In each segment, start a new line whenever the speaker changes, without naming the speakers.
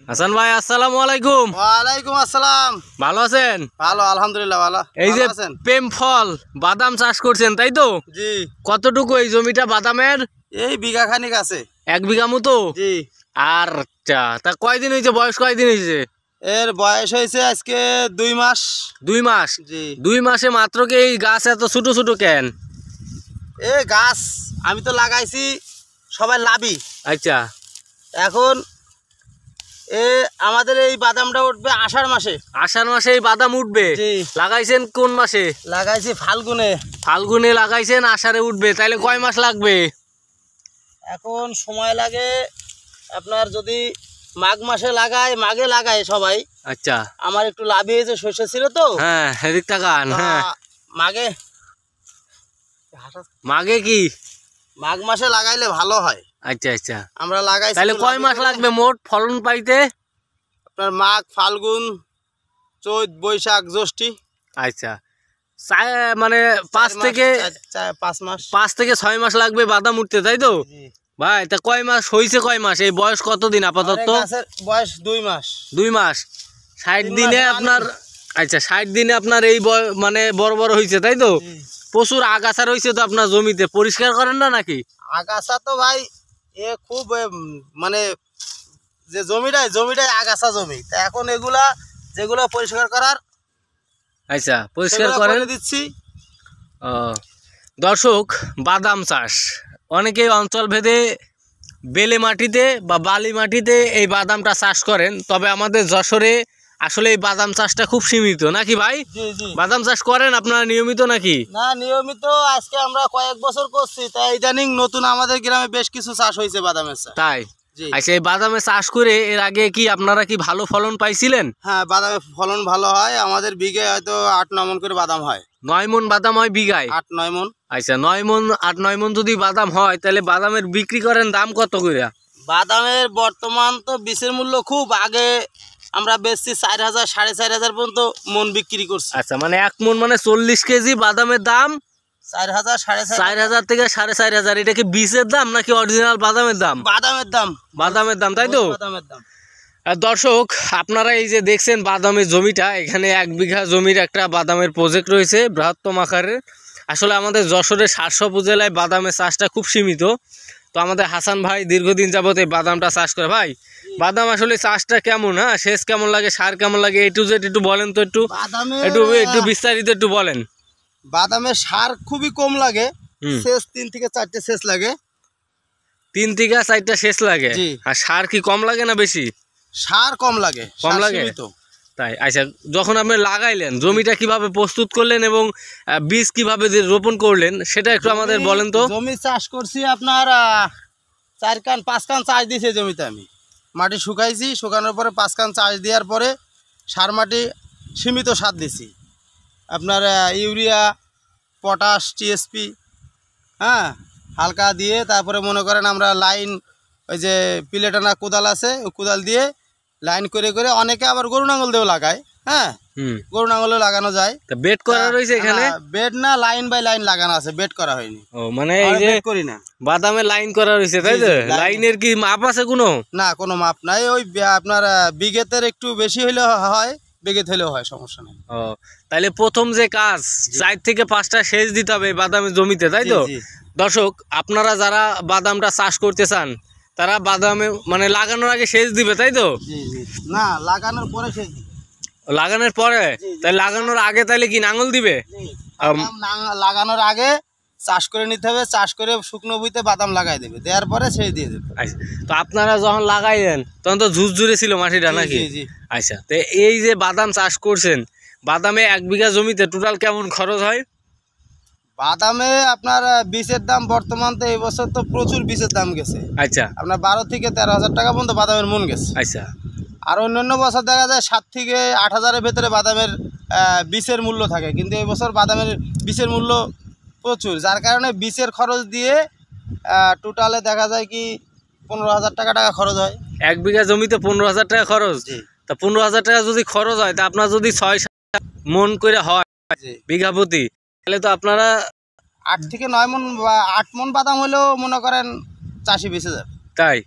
হাসান ভাই আসসালামু আলাইকুম।
ওয়ালাইকুম আসসালাম।
ভালো আছেন?
ভালো আলহামদুলিল্লাহ ভালো।
এই যে প্রেম ফল বাদাম চাষ করছেন তাই তো?
জি।
কতটুকু এই জমিটা বাদামের?
এই বিঘা খানিক আছে।
1 বিঘা মতো?
জি।
আর তা কয়দিন হয়েছে, বয়স কয়দিন হয়েছে?
এর বয়স হয়েছে আজকে 2 মাস।
2 মাস?
জি।
2 মাসে মাত্র কি এই গাছ এত ছোট ছোট কেন?
এ গাছ আমি তো লাগাইছি সবাই লাভি।
আচ্ছা।
এখন আমাদের এই বাদামটা উঠবে আষাঢ় মাসে।
আষাঢ় মাসে এই বাদাম উঠবে?
জি।
লাগাইছেন কোন মাসে?
লাগাইছি ফাল্গুনে।
ফাল্গুনে লাগাইছেন, আষাঢ়ে উঠবে, তাইলে কয় মাস লাগবে?
এখন সময় লাগে আপনার যদি মাঘ মাসে মাঘে লাগায় সবাই।
আচ্ছা।
আমার একটু লাভই হয়েছে, শস্য ছিল তো।
হ্যাঁ এদিক তাকান। হ্যাঁ মাঘে কি?
মাঘ মাসে লাগাইলে ভালো হয়।
আচ্ছা আচ্ছা।
আমরা লাগাই।
তাহলে কয় মাস লাগবে মোট ফলন পাইতে?
আপনার মাঘ ফাল্গুন চৈত বৈশাখ জ্যৈষ্ঠী।
আচ্ছা, মানে 5 থেকে 6 মাস লাগবে বাদাম উঠতে, তাই তো ভাই? তা কয় মাস হয়েছে, কয় মাস, এই বয়স কতদিন আপাতত?
বয়স 2 মাস।
2 মাস 60 দিনে আপনার। আচ্ছা, 60 দিনে আপনার এই মানে বড় বড় হয়েছে, তাই তো? প্রচুর আগাছা রয়েছে তো আপনার জমিতে, পরিষ্কার করেন না নাকি?
আগাছা তো ভাই খুব মানে যে জমিটাই আগাছা জমি, তা এখন যেগুলা পরিষ্কার করার।
আচ্ছা, পরিষ্কার করে
দিচ্ছি।
দর্শক, বাদাম চাষ অনেকেই অঞ্চল ভেদে বেলে মাটিতে বা বালি মাটিতে এই বাদামটা চাষ করেন, তবে আমাদের যশোরে আসলে এই বাদাম চাষটা খুব সীমিত, নাকি ভাই? বাদাম চাষ করেন আপনারা নিয়মিত নাকি?
না, নিয়মিত আজকে আমরা কয়েক বছর করছি, তাই ইদানিং নতুন আমাদের গ্রামে বেশ কিছু চাষ হয়েছে বাদামের চাষ।
তাই? আচ্ছা, এই বাদামে চাষ করে এর আগে কি আপনারা কি ভালো ফলন পাইছিলেন?
হ্যাঁ, বাদামের ফলন ভালো হয়। আমাদের বিঘে হয়তো 8-9 মন করে বাদাম হয়।
9 মন বাদাম হয় বিঘায়?
8-9 মন।
আচ্ছা, 8-9 মন যদি বাদাম হয়, তাহলে বাদামের বিক্রি করেন দাম কত করে?
বাদামের বর্তমান তো বীজের মূল্য খুব। আগে আমরা বেচছি 4,000 4,500 পর্যন্ত মন বিক্রি করছি।
আচ্ছা, মানে 1 মন মানে 40 কেজি বাদামের দাম
4,000
4,500 থেকে 4,500। এটা কি বীজের দাম নাকি অরিজিনাল বাদামের দাম?
বাদামের দাম।
বাদামের দাম, তাই তো?
বাদামের দাম।
দর্শক, আপনারা এই যে দেখছেন বাদামের জমিটা, এখানে 1 বিঘা জমির একটা বাদামের প্রজেক্ট রয়েছে বৃহত্তম আকারের। আসলে আমাদের যশোরের 700 উপজেলায় বাদামের চাষটা খুব সীমিত। তো আমাদের হাসান ভাই দীর্ঘদিন যাবত এই বাদামটা চাষ করে। ভাই, বাদাম আসলে চাষটা কেমন? হ্যাঁ, সেচ কেমন লাগে, সার কেমন লাগে, A to Z একটু বলেন তো, একটু বিস্তারিত একটু বলেন।
বাদামের সার খুবই কম লাগে, সেচ 3 থেকে 4টে সেচ লাগে।
3 থেকে 4টা সেচ লাগে। আর সার কি কম লাগে না বেশি?
সার কম লাগে।
কম লাগে, তাই? আচ্ছা, যখন আপনি লাগাইলেন, জমিটা কিভাবে প্রস্তুত করলেন এবং বীজ কিভাবে রোপণ করলেন সেটা একটু আমাদের বলেন তো।
জমি চাষ করছি আপনার 4 কান 5 কান চাষ দিয়েছি জমিতে। আমি মাটি শুকাইছি, শুকানোর পরে 5 কান চাষ দেওয়ার পরে সার মাটি সীমিত সার দিছি। আপনার ইউরিয়া, পটাশ, টিএসপি, হ্যাঁ, হালকা দিয়ে তারপরে মনে করেন আমরা লাইন, ওই যে পিলেটানা কোদাল আছে, ওই কোদাল দিয়ে লাইন করে করে, অনেকে আবার গরু নাঙ্গল দিয়েও লাগায়। হ্যাঁ, গরু নাঙ্গলে লাগানো যায়।
বেড করা রয়েছে এখানে?
বেড না, লাইন বাই লাইন লাগানো আছে, বেড করা হয়নি।
ও, মানে এই যে
করি না,
বাদামে লাইন করা রয়েছে, তাই তো? লাইনের কি মাপ আছে কোনো?
না, কোনো মাপ নাই। ওই আপনার বিঘেতের একটু বেশি হইলেও হয়, বিঘেত হলেও হয়, সমস্যা নেই।
ও, তাহলে প্রথম যে কাজ 4 থেকে 5টা সেচ দিতে হবে বাদামের জমিতে, তাই তো? দর্শক, আপনারা যারা বাদামটা চাষ করতে চান, তারা বাদামে মানে লাগানোর আগে সেচ দিবে, তাই তো?
না, লাগানোর পরে সেচ দিবে।
লাগানোর পরে? তাই লাগানোর আগে তাহলে কি নাঙ্গল দিবে?
লাগানোর আগে চাষ করে নিতে হবে, চাষ করে শুকনো বুইতে বাদাম লাগাই দেবে, দেওয়ার পরে সেচ দিয়ে দেবে।
আচ্ছা, তো আপনারা যখন লাগাইলেন তখন তো ঝুরঝুরে ছিল মাটিটা নাকি? আচ্ছা, তো এই যে বাদাম চাষ করছেন, বাদামে 1 বিঘা জমিতে টোটাল কেমন খরচ হয়?
বাদামে আপনার বীজের দাম বর্তমান তো এই বছর তো প্রচুর বীজের দাম গেছে।
আচ্ছা,
আপনার 12 থেকে 13,000 টাকা পর্যন্ত বাদামের মন গেছে।
আচ্ছা।
আর অন্যান্য বছর দেখা যায় 7 থেকে 8,000-এর ভেতরে বাদামের বীজের মূল্য থাকে, কিন্তু এই বছর বাদামের বীজের মূল্য প্রচুর, যার কারণে বীজের খরচ দিয়ে টোটালে দেখা যায় কি 15,000 টাকা খরচ হয়।
1 বিঘা জমিতে 15,000 টাকা খরচ? তা 15,000 টাকা যদি খরচ হয়, তা আপনার যদি 6-7 মন করে হয় বিঘা প্রতি, তাহলে তো আপনারা
8 থেকে 9 মন বা 8 মন বাদাম হলেও মনে করেন চাষি বেঁচে যাবে।
তাই?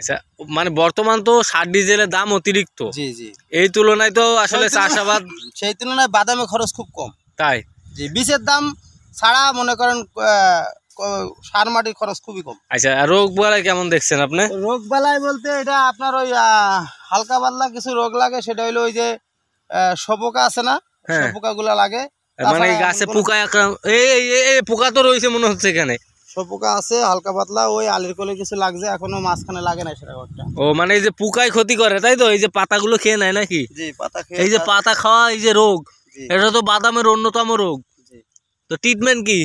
আচ্ছা, মানে বর্তমান তো সার ডিজেলের দাম অতিরিক্ত,
জি জি।
এই তুলনায় তো আসলে চাষাবাদ
সেই তুলনায় বাদামে খরচ খুব কম।
তাই
জি, বীজের দাম ছাড়া মনে করেন সার মাটির খরচ খুবই কম।
আচ্ছা, রোগ বালাই কেমন দেখছেন আপনি?
রোগ বালাই বলতে এটা আপনার ওই হালকা পাতলা কিছু রোগ লাগে, সেটা হইলো ওই যে সপোকা আছে না,
হ্যাঁ।
সপোকা গুলা লাগে।
মানে এই গাছে পোকা এই পোকা তো রয়েছে মনে হচ্ছে এখানে।
সপোকা আছে হালকা পাতলা, ওই আলির কোলে কিছু লাগছে, এখনো মাঝখানে লাগে না সেটা একটা।
ও মানে এই যে পোকায় ক্ষতি করে তাই তো, এই যে পাতাগুলো খেয়ে নেয় নাকি?
জি, পাতা খেয়ে
এই যে পাতা খাওয়া, এই যে রোগ,
জি।
এটা তো বাদামের অন্যতম রোগ।
জি।
তো ট্রিটমেন্ট কি?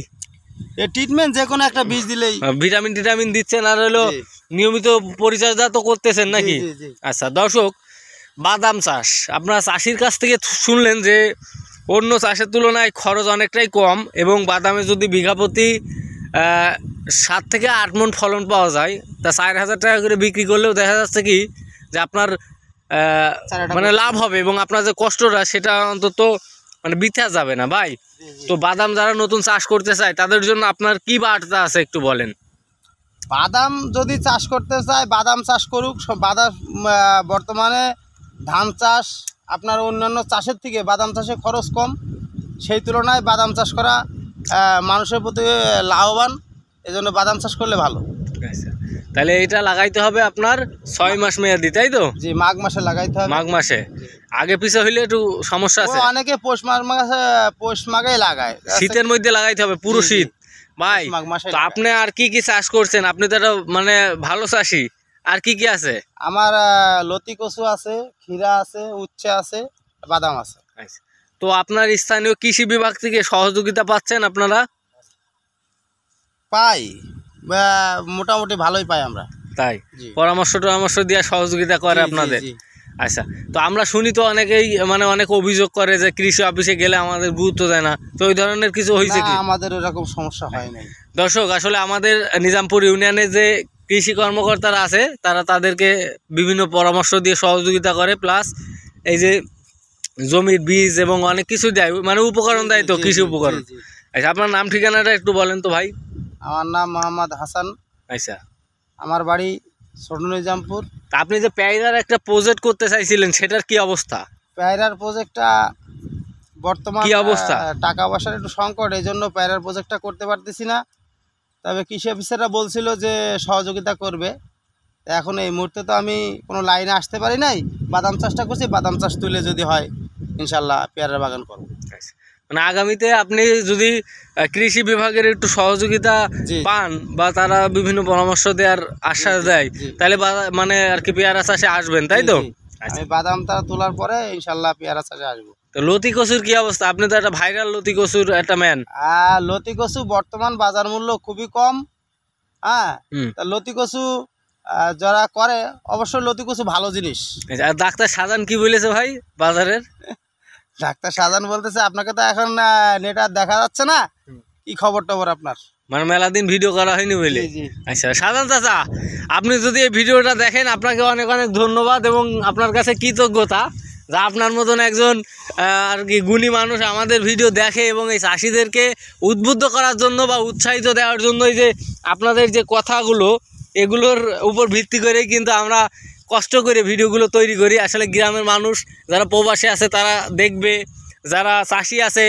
এই ট্রিটমেন্ট যে কোনো একটা বীজ দিলেই।
ভিটামিন টিটামিন দিচ্ছেন আর হলো
জি।
নিয়মিত পরিচর্যা তো করতেছেন নাকি?
জি, জি।
আচ্ছা দর্শক, বাদাম চাষ আপনার চাষির কাছ থেকে শুনলেন যে অন্য চাষের তুলনায় খরচ অনেকটাই কম, এবং বাদামে যদি বিঘা প্রতি 7 থেকে 8 মণ ফলন পাওয়া যায়, তা 4,000 টাকা করে বিক্রি করলেও দেখা যাচ্ছে কি যে আপনার মানে লাভ হবে, এবং আপনার যে কষ্টটা সেটা অন্তত মানে বৃথা যাবে না ভাই। তো বাদাম যারা নতুন চাষ করতে চায় তাদের জন্য আপনার কি বার্তা আছে একটু বলেন।
বাদাম যদি চাষ করতে চায় বাদাম চাষ করুক। বাদাম বর্তমানে ধান চাষ আপনার অন্যান্য চাষের থেকে বাদাম চাষে খরচ কম, সেই তুলনায় বাদাম চাষ করা মানুষের প্রতি লাভবান, এজন্য বাদাম চাষ করলে ভালো।
আচ্ছা, তাহলে এটা লাগাইতে হবে আপনার 6 মাস মেয়াদি তাই তো?
জি, মাঘ মাসে লাগাইতে হবে।
মাঘ মাসে আগে পিছে হইলে একটু সমস্যা আছে।
অনেকে পৌষ মাঘে লাগায়,
শীতের মধ্যে লাগাইতে হবে পুরো শীত ভাই।
মাঘ মাসে
তো আপনি আর কি কি চাষ করছেন? আপনি তো একটা মানে ভালো চাষি, আর কি কি আছে?
আমার লতি কচু আছে, ক্ষীরা আছে, উচ্ছে আছে, বাদাম আছে।
আচ্ছা, তো আপনার স্থানীয় কৃষি বিভাগ থেকে সহযোগিতা পাচ্ছেন আপনারা?
পাই, মোটামুটি ভালোই পাই আমরা।
তাই
জি।
পরামর্শ দিয়ে সহযোগিতা করে
জি, জি,
আপনাদের?
জি।
আচ্ছা, তো আমরা শুনি তো অনেকেই মানে অনেক অভিযোগ করে যে কৃষি অফিসে গেলে আমাদের গুরুত্ব দেয় না, তো ওই ধরনের কিছু হয়েছে কি?
না, আমাদের এরকম সমস্যা হয় নাই।
দর্শক, আসলে আমাদের নিজামপুর ইউনিয়নে যে কৃষি কর্মকর্তারা আছে তারা তাদেরকে বিভিন্ন পরামর্শ দিয়ে সহযোগিতা করে, প্লাস এই যে জমির বীজ এবং অনেক কিছু দেয়, মানে উপকরণ দেয় তো,
জি,
কৃষি
জি,
উপকরণ।
জি, জি।
আচ্ছা, আপনার নাম ঠিকানাটা একটু বলেন তো ভাই।
আমার নাম মোহাম্মদ হাসান,
আচ্ছা,
আমার বাড়ি ছোট নিজামপুর।
তা আপনি যে পেয়ারার একটা প্রজেক্ট করতে চাইছিলেন সেটার কি অবস্থা?
পেয়ারার প্রজেক্টটা বর্তমান
কি অবস্থা?
টাকা পয়সার একটু সংকট, এই জন্য পেয়ারার প্রজেক্টটা করতে পারতেছি না। তবে কৃষি অফিসাররা বলছিল যে সহযোগিতা করবে। এখন এই মুহূর্তে তো আমি কোনো লাইনে আসতে পারি নাই, বাদাম চাষটা করছি, বাদাম চাষ তুলে যদি হয় ইনশাল্লাহ পেয়ারার বাগান করব।
আচ্ছা, মানে আগামীতে আপনি যদি কৃষি বিভাগের একটু সহযোগিতা
জি।
পান বা তারা বিভিন্ন পরামর্শ দেওয়ার আশ্বাস দেয়,
জি।
তাহলে মানে আর কি পেয়ারা চাষে আসবেন তাই তো?
জি, জি। আমি বাদামটা তোলার পরে ইনশাল্লাহ পেয়ারা চাষে আসবো।
তো লতি কচুর কি অবস্থা? আপনি তো একটা ভাইরাল লতি কচুর একটা ম্যান।
লতি কচু বর্তমান বাজার মূল্য খুবই কম। হ্যাঁ,
হুম।
তা লতি কচু যারা করে অবশ্যই লতি কচু ভালো জিনিস।
আর ডাক্তার সাজান কি বলেছে ভাই বাজারের?
ডাক্তার শাহজাহান বলতেছে আপনাকে তো এখন নেট আর দেখা যাচ্ছে না, কি খবর টবর আপনার?
মানে মেলা দিন ভিডিও করা হয়নি বলে।
জি, জি।
আচ্ছা সাজান চাচা, আপনি যদি এই ভিডিওটা দেখেন আপনাকে অনেক অনেক ধন্যবাদ, এবং আপনার কাছে কৃতজ্ঞতা যা আপনার মতন একজন আর কি গুণী মানুষ আমাদের ভিডিও দেখে, এবং এই চাষিদেরকে উদ্বুদ্ধ করার জন্য বা উৎসাহিত দেওয়ার জন্য এই যে আপনাদের যে কথাগুলো, এগুলোর উপর ভিত্তি করেই কিন্তু আমরা কষ্ট করে ভিডিওগুলো তৈরি করি। আসলে গ্রামের মানুষ যারা প্রবাসী আছে তারা দেখবে, যারা চাষি আছে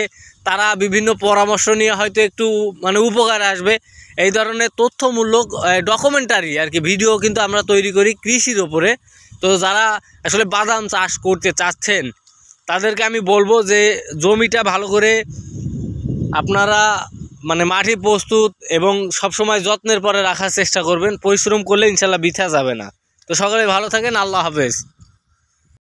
তারা বিভিন্ন পরামর্শ নিয়ে হয়তো একটু মানে উপকারে আসবে। এই ধরনের তথ্যমূলক ডকুমেন্টারি আর কি ভিডিও কিন্তু আমরা তৈরি করি কৃষির ওপরে। তো যারা আসলে বাদাম চাষ করতে চাচ্ছেন তাদেরকে আমি বলবো যে জমিটা ভালো করে আপনারা মানে মাটি প্রস্তুত এবং সবসময় যত্নের পরে রাখার চেষ্টা করবেন। পরিশ্রম করলে ইনশাল্লাহ বৃথা যাবে না। তো সকলে ভালো থাকেন, আল্লাহ হাফেজ।